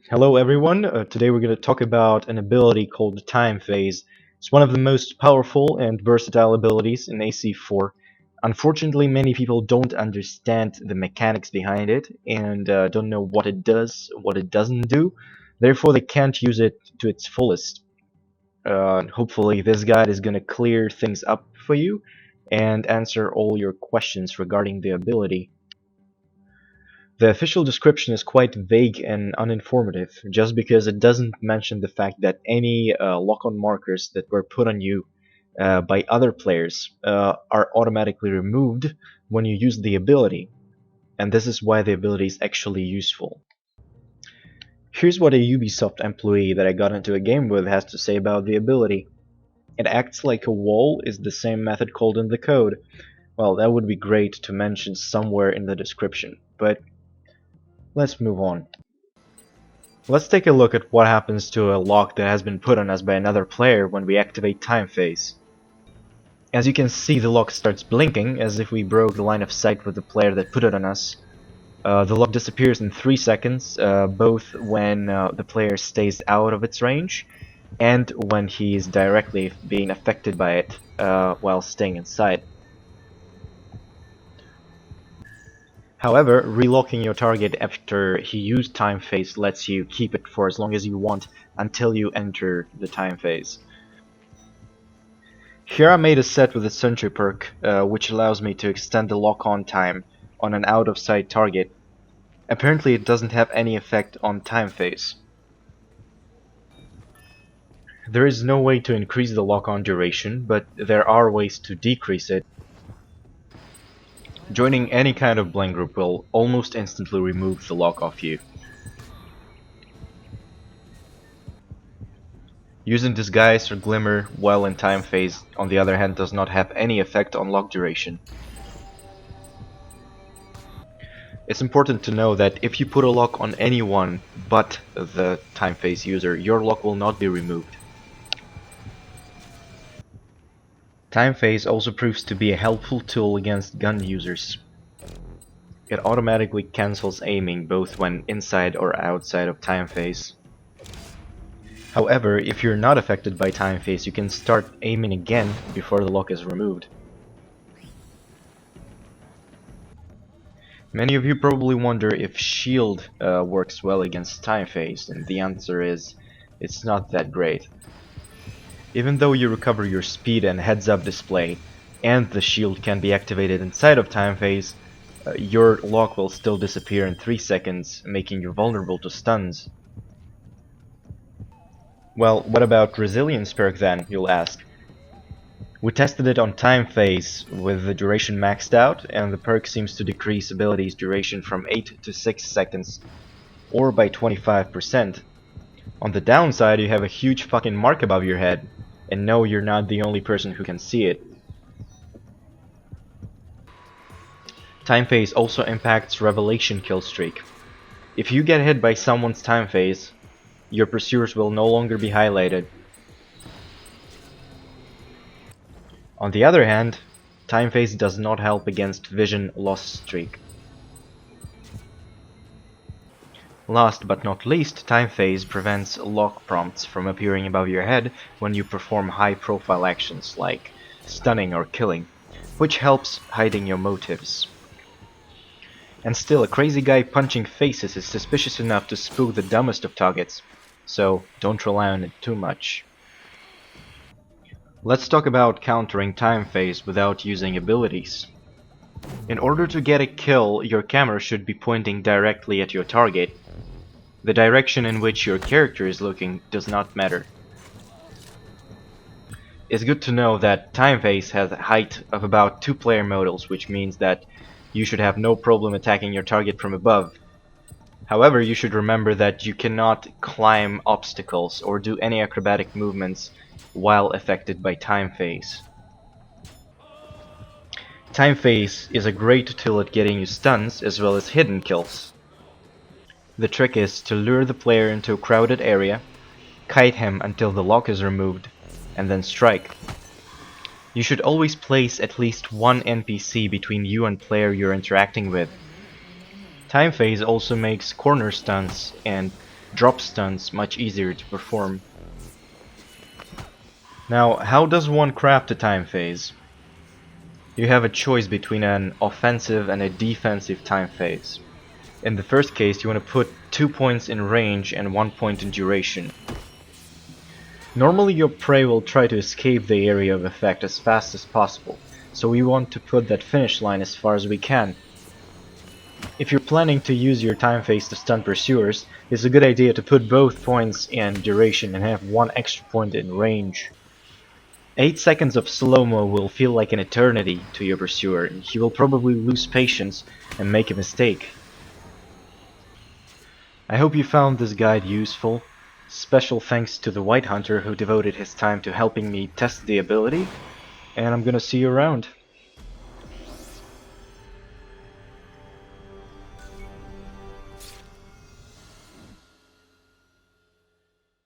Hello everyone, today we're going to talk about an ability called Time Phase. It's one of the most powerful and versatile abilities in AC4. Unfortunately, many people don't understand the mechanics behind it and don't know what it does, what it doesn't do. Therefore, they can't use it to its fullest. Hopefully, this guide is going to clear things up for you and answer all your questions regarding the ability. The official description is quite vague and uninformative, just because it doesn't mention the fact that any lock-on markers that were put on you by other players are automatically removed when you use the ability, and this is why the ability is actually useful. Here's what a Ubisoft employee that I got into a game with has to say about the ability. It acts like a wall is the same method called in the code. Well, that would be great to mention somewhere in the description, but let's move on. Let's take a look at what happens to a lock that has been put on us by another player when we activate Time Phase. As you can see, the lock starts blinking as if we broke the line of sight with the player that put it on us. The lock disappears in 3 seconds, both when the player stays out of its range and when he is directly being affected by it while staying inside. However, relocking your target after he used Time Phase lets you keep it for as long as you want until you enter the Time Phase. Here I made a set with a Sentry perk, which allows me to extend the lock-on time on an out-of-sight target. Apparently it doesn't have any effect on Time Phase. There is no way to increase the lock-on duration, but there are ways to decrease it. Joining any kind of blend group will almost instantly remove the lock off you. Using Disguise or Glimmer while in Time Phase, on the other hand, does not have any effect on lock duration. It's important to know that if you put a lock on anyone but the Time Phase user, your lock will not be removed. Time Phase also proves to be a helpful tool against gun users. It automatically cancels aiming both when inside or outside of Time Phase. However, if you're not affected by Time Phase, you can start aiming again before the lock is removed. Many of you probably wonder if Shield works well against Time Phase, and the answer is it's not that great. Even though you recover your speed and heads-up display, and the shield can be activated inside of Time Phase, your lock will still disappear in 3 seconds, making you vulnerable to stuns. Well, what about Resilience perk then, you'll ask? We tested it on Time Phase with the duration maxed out, and the perk seems to decrease abilities duration from 8 to 6 seconds, or by 25%. On the downside, you have a huge fucking mark above your head, and no, you're not the only person who can see it. Time Phase also impacts Revelation kill streak. If you get hit by someone's Time Phase, your pursuers will no longer be highlighted. On the other hand, Time Phase does not help against vision loss streak. Last but not least, Time Phase prevents lock prompts from appearing above your head when you perform high-profile actions like stunning or killing, which helps hiding your motives. And still, a crazy guy punching faces is suspicious enough to spook the dumbest of targets, so don't rely on it too much. Let's talk about countering Time Phase without using abilities. In order to get a kill, your camera should be pointing directly at your target. The direction in which your character is looking does not matter. It's good to know that Time Phase has a height of about 2 player modals, which means that you should have no problem attacking your target from above. However, you should remember that you cannot climb obstacles or do any acrobatic movements while affected by Time Phase. Time Phase is a great tool at getting you stuns as well as hidden kills. The trick is to lure the player into a crowded area, kite him until the lock is removed, and then strike. You should always place at least one NPC between you and player you're interacting with. Time Phase also makes corner stunts and drop stunts much easier to perform. Now, how does one craft a time phase? You have a choice between an offensive and a defensive time phase. In the first case, you want to put 2 points in range and 1 point in duration. Normally your prey will try to escape the area of effect as fast as possible, so we want to put that finish line as far as we can. If you're planning to use your time phase to stun pursuers, it's a good idea to put both points in duration and have 1 extra point in range. 8 seconds of slow-mo will feel like an eternity to your pursuer, and he will probably lose patience and make a mistake. I hope you found this guide useful. Special thanks to the White Hunter who devoted his time to helping me test the ability, and I'm gonna see you around.